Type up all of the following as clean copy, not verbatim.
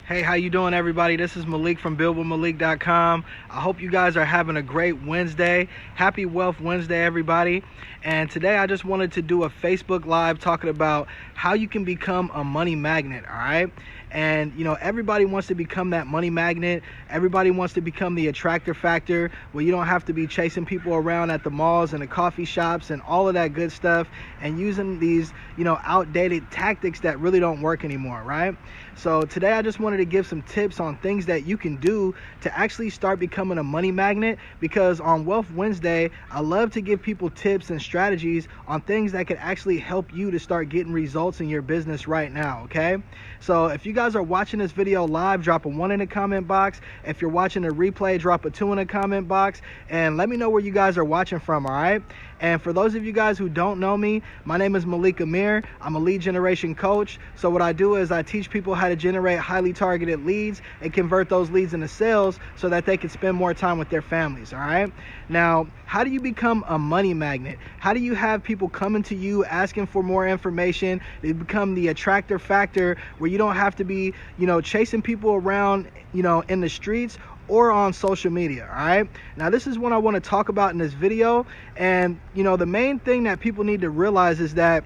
Hey, how you doing, everybody? This is Malik from BuildWithMalik.com. I hope you guys are having a great Wednesday. Happy Wealth Wednesday, everybody. And today I just wanted to do a Facebook Live talking about how you can become a money magnet, all right? And, you know, everybody wants to become that money magnet. Everybody wants to become the attractor factor where you don't have to be chasing people around at the malls and the coffee shops and all of that good stuff and using these, you know, outdated tactics that really don't work anymore, right? So today I just wanted to give some tips on things that you can do to actually start becoming a money magnet, because on Wealth Wednesday, I love to give people tips and strategies on things that could actually help you to start getting results in your business right now, okay? So if you guys are watching this video live, drop a 1 in the comment box. If you're watching a replay, drop a 2 in the comment box, and let me know where you guys are watching from, all right? And for those of you guys who don't know me, my name is Malik Amir. I'm a lead generation coach. So what I do is I teach people how to generate highly targeted leads and convert those leads into sales so that they can spend more time with their families, all right? Now, how do you become a money magnet? How do you have people coming to you asking for more information? They become the attractor factor where you don't have to be, you know, chasing people around, you know, in the streets or on social media, all right? Now, this is what I want to talk about in this video. And, you know, the main thing that people need to realize is that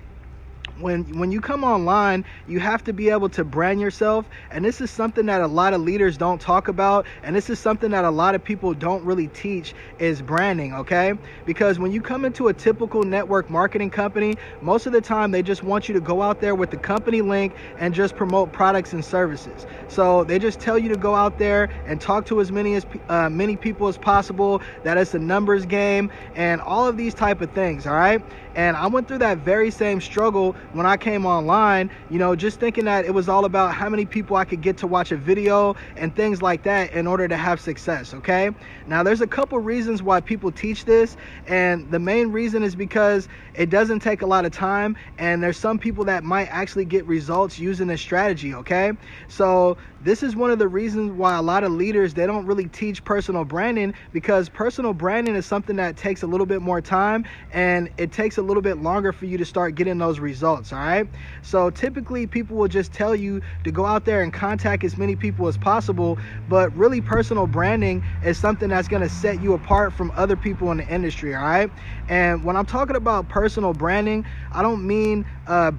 when you come online, you have to be able to brand yourself. And this is something that a lot of leaders don't talk about. And this is something that a lot of people don't really teach, is branding, okay? Because when you come into a typical network marketing company, most of the time they just want you to go out there with the company link and just promote products and services. So they just tell you to go out there and talk to as many people as possible, that it's a numbers game and all of these type of things, all right? And I went through that very same struggle when I came online, you know, just thinking that it was all about how many people I could get to watch a video and things like that in order to have success, okay? Now, there's a couple reasons why people teach this, and the main reason is because it doesn't take a lot of time, and there's some people that might actually get results using this strategy, okay? So this is one of the reasons why a lot of leaders, they don't really teach personal branding, because personal branding is something that takes a little bit more time and it takes a little bit longer for you to start getting those results, all right? So typically people will just tell you to go out there and contact as many people as possible, but really personal branding is something that's going to set you apart from other people in the industry, all right? And when I'm talking about personal branding, I don't mean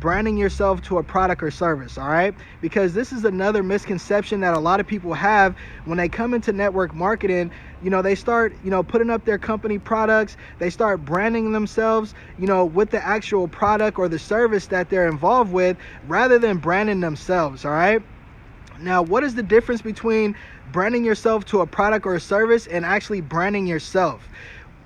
branding yourself to a product or service, all right? Because this is another misconception that a lot of people have when they come into network marketing. You know, they start, you know, putting up their company products, they start branding themselves, you know, with the actual product or the service that they're involved with, rather than branding themselves, all right? Now, what is the difference between branding yourself to a product or a service and actually branding yourself?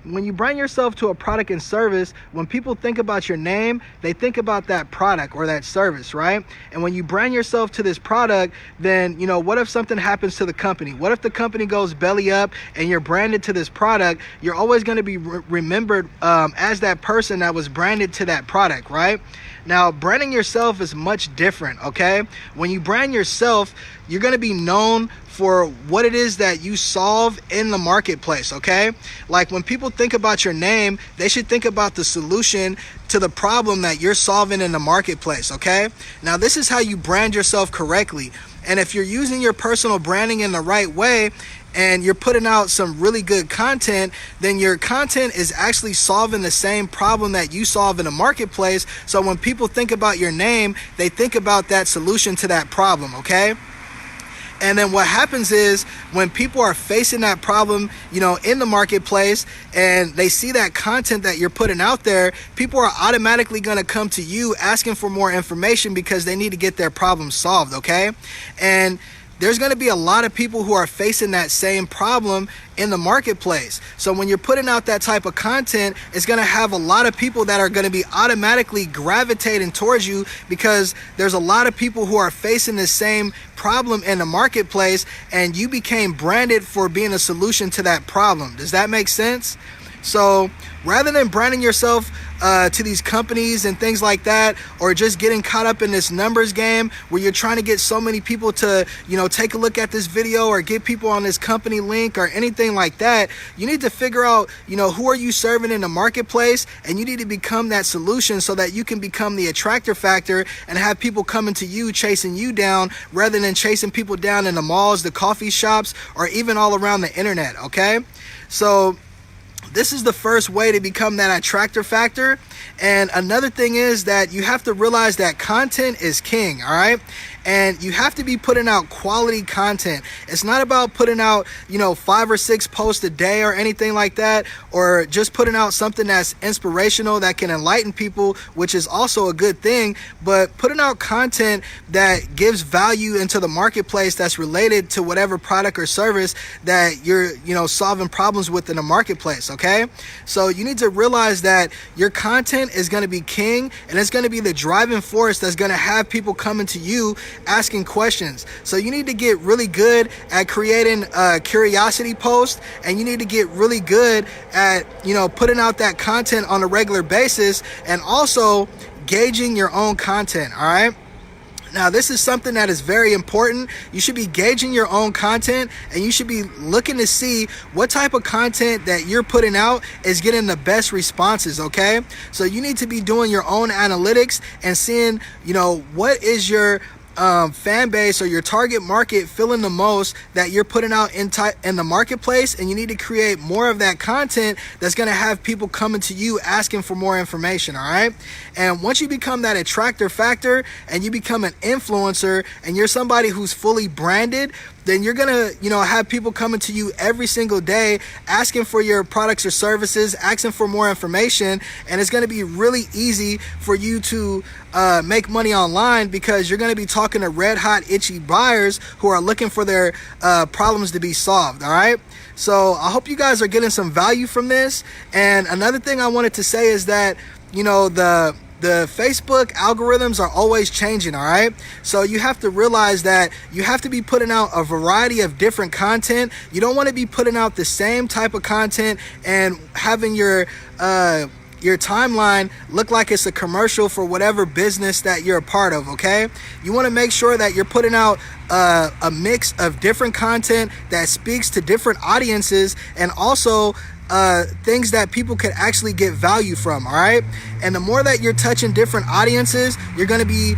When you brand yourself to a product and service, when people think about your name, they think about that product or that service, right? And when you brand yourself to this product, then, you know, what if something happens to the company? What if the company goes belly up and you're branded to this product? You're always going to be remembered as that person that was branded to that product, right? Now, branding yourself is much different, okay? When you brand yourself, you're going to be known for what it is that you solve in the marketplace, okay? Like when people think about your name, they should think about the solution to the problem that you're solving in the marketplace, okay? Now, this is how you brand yourself correctly. And if you're using your personal branding in the right way, and you're putting out some really good content, then your content is actually solving the same problem that you solve in the marketplace. So when people think about your name, they think about that solution to that problem, okay? And then what happens is when people are facing that problem, you know, in the marketplace, and they see that content that you're putting out there, people are automatically going to come to you asking for more information because they need to get their problem solved, okay? And there's going to be a lot of people who are facing that same problem in the marketplace. So when you're putting out that type of content, it's going to have a lot of people that are going to be automatically gravitating towards you, because there's a lot of people who are facing the same problem in the marketplace, and you became branded for being a solution to that problem. Does that make sense? So rather than branding yourself to these companies and things like that, or just getting caught up in this numbers game where you're trying to get so many people to, take a look at this video or get people on this company link or anything like that, you need to figure out, who are you serving in the marketplace, and you need to become that solution so that you can become the attractor factor and have people coming to you, chasing you down, rather than chasing people down in the malls, the coffee shops, or even all around the internet. Okay, so this is the first way to become that attractor factor. And another thing is that you have to realize that content is king, all right? And you have to be putting out quality content. It's not about putting out, 5 or 6 posts a day or anything like that, or just putting out something that's inspirational, that can enlighten people, which is also a good thing, but putting out content that gives value into the marketplace that's related to whatever product or service that you're, solving problems with in the marketplace, okay? So you need to realize that your content is going to be king, and it's going to be the driving force that's going to have people coming to you asking questions. So you need to get really good at creating a curiosity post, and you need to get really good at, putting out that content on a regular basis, and also gauging your own content, all right? Now, this is something that is very important. You should be gauging your own content, and you should be looking to see what type of content that you're putting out is getting the best responses, okay? So you need to be doing your own analytics and seeing, what is your fan base or your target market feeling the most that you're putting out in the marketplace, and you need to create more of that content that's going to have people coming to you asking for more information, all right? And once you become that attractor factor and you become an influencer and you're somebody who's fully branded, then you're gonna, have people coming to you every single day asking for your products or services, asking for more information, and it's gonna be really easy for you to make money online, because you're gonna be talking to red hot itchy buyers who are looking for their problems to be solved, all right? So I hope you guys are getting some value from this. And another thing I wanted to say is that, the Facebook algorithms are always changing, all right? So you have to realize that you have to be putting out a variety of different content. You don't want to be putting out the same type of content and having your timeline look like it's a commercial for whatever business that you're a part of, okay? You want to make sure that you're putting out a mix of different content that speaks to different audiences, and also things that people could actually get value from, all right? And the more that you're touching different audiences, you're going to be,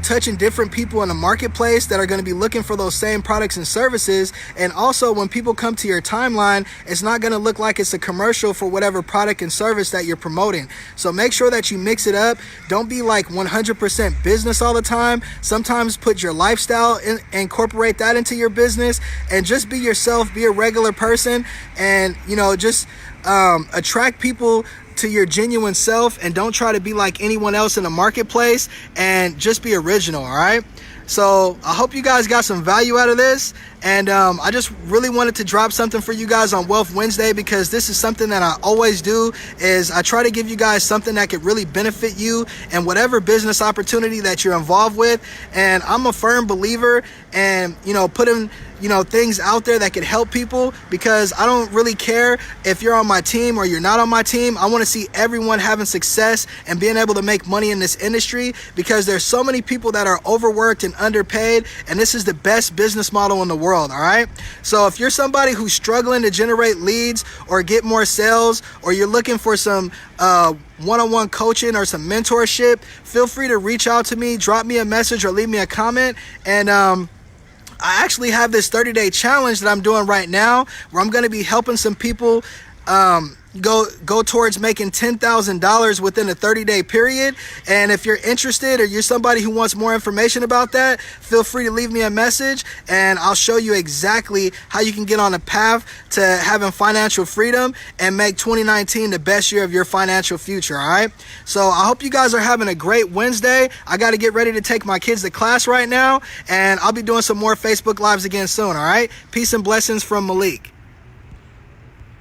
touching different people in the marketplace that are going to be looking for those same products and services. And also, when people come to your timeline, it's not going to look like it's a commercial for whatever product and service that you're promoting. So make sure that you mix it up. Don't be like 100% business all the time. Sometimes put your lifestyle incorporate that into your business, and just be yourself, be a regular person, and just attract people to your genuine self, and don't try to be like anyone else in the marketplace, and just be original, all right? So I hope you guys got some value out of this, and I just really wanted to drop something for you guys on Wealth Wednesday, because this is something that I always do, is I try to give you guys something that could really benefit you in whatever business opportunity that you're involved with. And I'm a firm believer in putting things out there that could help people, because I don't really care if you're on my team or you're not on my team. I want to see everyone having success and being able to make money in this industry, because there's so many people that are overworked and underpaid, and this is the best business model in the world, all right? So if you're somebody who's struggling to generate leads or get more sales, or you're looking for some one-on-one coaching or some mentorship, feel free to reach out to me, drop me a message, or leave me a comment. And I actually have this 30-day challenge that I'm doing right now, where I'm going to be helping some people go towards making $10,000 within a 30-day period. And if you're interested, or you're somebody who wants more information about that, feel free to leave me a message, and I'll show you exactly how you can get on a path to having financial freedom and make 2019 the best year of your financial future, all right? So I hope you guys are having a great Wednesday. I got to get ready to take my kids to class right now, and I'll be doing some more Facebook Lives again soon, all right? Peace and blessings from Malik.